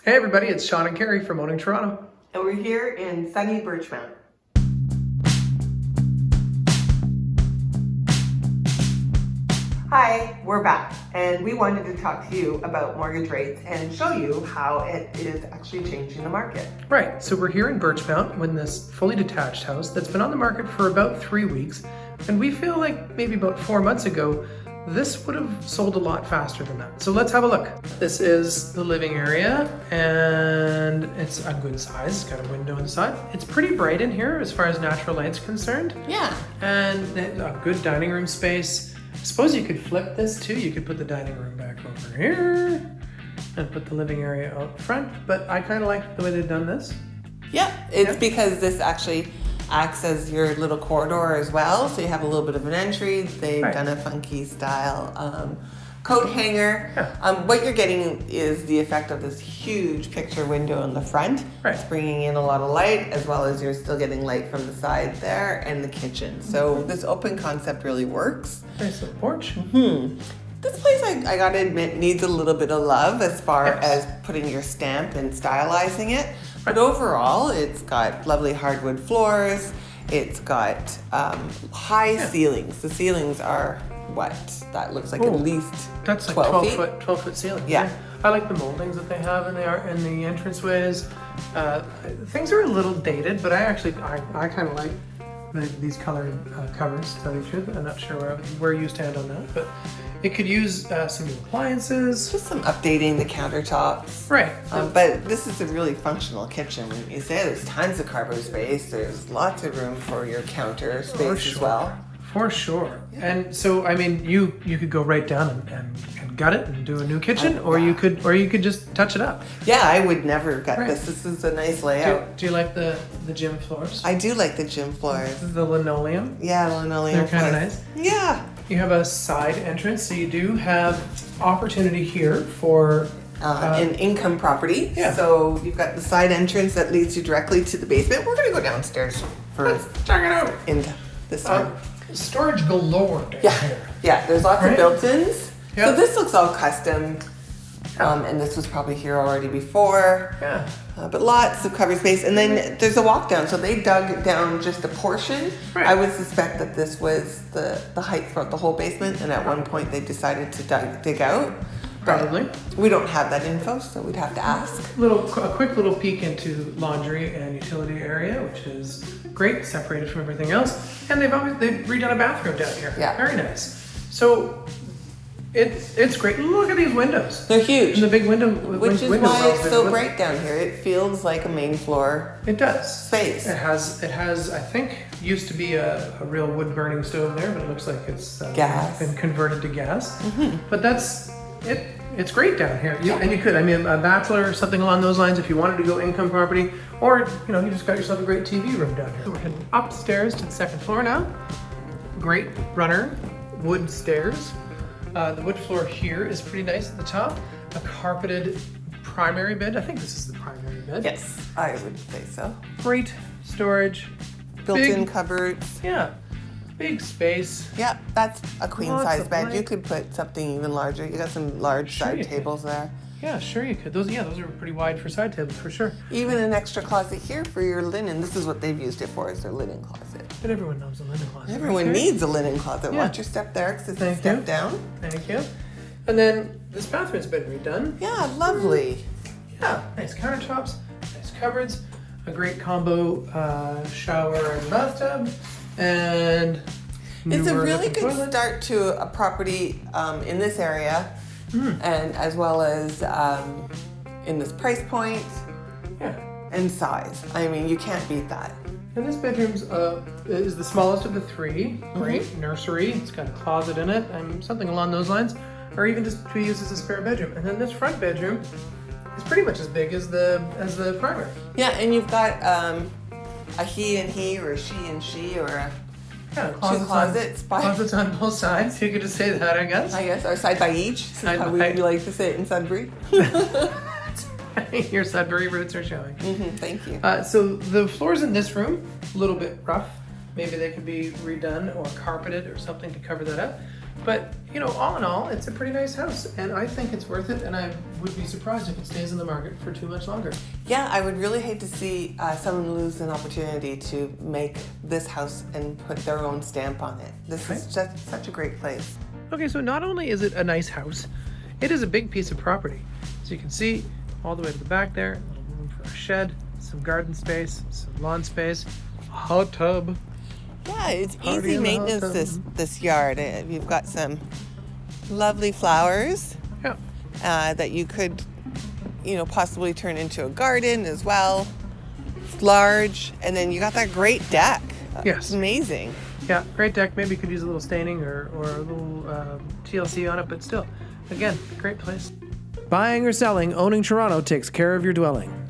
Hey everybody, it's Sean and Carrie from Owning Toronto. And we're here in sunny Birchmount. Hi, we're back, and we wanted to talk to you about mortgage rates and show you how it is actually changing the market. Right, so we're here in Birchmount in this fully detached house that's been on the market for about 3 weeks, and we feel like maybe about 4 months ago, this would have sold a lot faster than that. So let's have a look. This is the living area, and it's a good size. It's got a window inside. It's pretty bright in here as far as natural light's concerned. Yeah. And a good dining room space. I suppose you could flip this too. You could put the dining room back over here and put the living area out front, but I kind of like the way they've done this. Yeah, it's because this actually acts as your little corridor as well, so you have a little bit of an entry. They've done a funky style coat hanger. What you're getting is the effect of this huge picture window in the front. It's bringing in a lot of light, as well as you're still getting light from the side there and the kitchen. So this open concept really works. Nice little porch. This place, I gotta admit, needs a little bit of love as far as putting your stamp and stylizing it. But overall, it's got lovely hardwood floors. It's got high ceilings. The ceilings are what? That looks like at least that's like 12 foot ceiling. Yeah. I like the moldings that they have in the entranceways. Things are a little dated, but I kind of like these colored covers, to tell you the truth. I'm not sure where you stand on that, but it could use some new appliances. Just some updating the countertops. Right. But this is a really functional kitchen. You say there's tons of carpet space. There's lots of room for your counter space as well. For sure. Yeah. And so, I mean, you could go right down and gut it and do a new kitchen, or you could just touch it up. Yeah, I would never gut this. This is a nice layout. Do you like the gym floors? I do like the gym floors. The linoleum? Yeah, linoleum. They're kind of nice. Yeah. You have a side entrance, so you do have opportunity here for an income property. Yeah. So you've got the side entrance that leads you directly to the basement. We're going to go downstairs Let's check it out. Into this time. Storage galore down here. Yeah, there's lots of built-ins. Yep. So this looks all custom. And this was probably here already before. Yeah. But lots of cover space. And then there's a walk down. So they dug down just a portion. Right. I would suspect that this was the height throughout the whole basement. And at one point they decided to dig out. Probably. We don't have that info, so we'd have to ask. A quick little peek into laundry and utility area, which is great, separated from everything else. And they've redone a bathroom down here. Yeah. Very nice. So it's great. Look at these windows. They're huge. And the big window, which is why it's so bright down here. It feels like a main floor. It does. Space. It has. I think used to be a real wood burning stove there, but it looks like it's gas. Been converted to gas. But that's it. It's great down here. And you could, I mean, a bachelor or something along those lines, if you wanted to go income property, or you just got yourself a great TV room down here. So we're heading upstairs to the second floor now. Great runner, wood stairs. The wood floor here is pretty nice at the top. A carpeted primary bed. I think this is the primary bed. Yes, I would say so. Great storage. Built-in cupboards. Yeah. Big space. Yeah, that's a queen-size bed. light. You could put something even larger. You got some large side tables there. Yeah, sure you could. Those are pretty wide for side tables for sure. Even an extra closet here for your linen. This is what they've used it for, is their linen closet. But everyone knows a linen closet. Everyone needs a linen closet. Yeah. Watch your step there, because it's a step down. Thank you. And then this bathroom's been redone. Yeah, lovely. Yeah, nice countertops, nice cupboards, a great combo shower and bathtub, and it's a really good start to a property in this area, and as well as in this price point and size. I mean, you can't beat that. And this bedroom is the smallest of the three. Great nursery. It's got a closet in it and something along those lines, or even just to be used as a spare bedroom. And then this front bedroom is pretty much as big as the primary. Yeah, and you've got a he and he, or a she and she, or a closets on both sides. You could just say that, I guess. Or side by each. Side how by. we like to say it in Sudbury. Your Sudbury roots are showing. Thank you. So the floors in this room, a little bit rough. Maybe they could be redone or carpeted or something to cover that up. But, you know, all in all, it's a pretty nice house, and I think it's worth it, and I would be surprised if it stays in the market for too much longer. Yeah, I would really hate to see someone lose an opportunity to make this house and put their own stamp on it. This is just such a great place. Okay, so not only is it a nice house, it is a big piece of property. So you can see all the way to the back there, a little room for a shed, some garden space, some lawn space, a hot tub. Yeah, it's Party easy in the hot maintenance, tub. this yard. You've got some lovely flowers Yeah. that you could, you know, possibly turn into a garden as well. It's large, and then you got that great deck. Yes. It's amazing. Yeah, great deck. Maybe you could use a little staining or a little TLC on it, but still, again, great place. Buying or selling, owning Toronto takes care of your dwelling.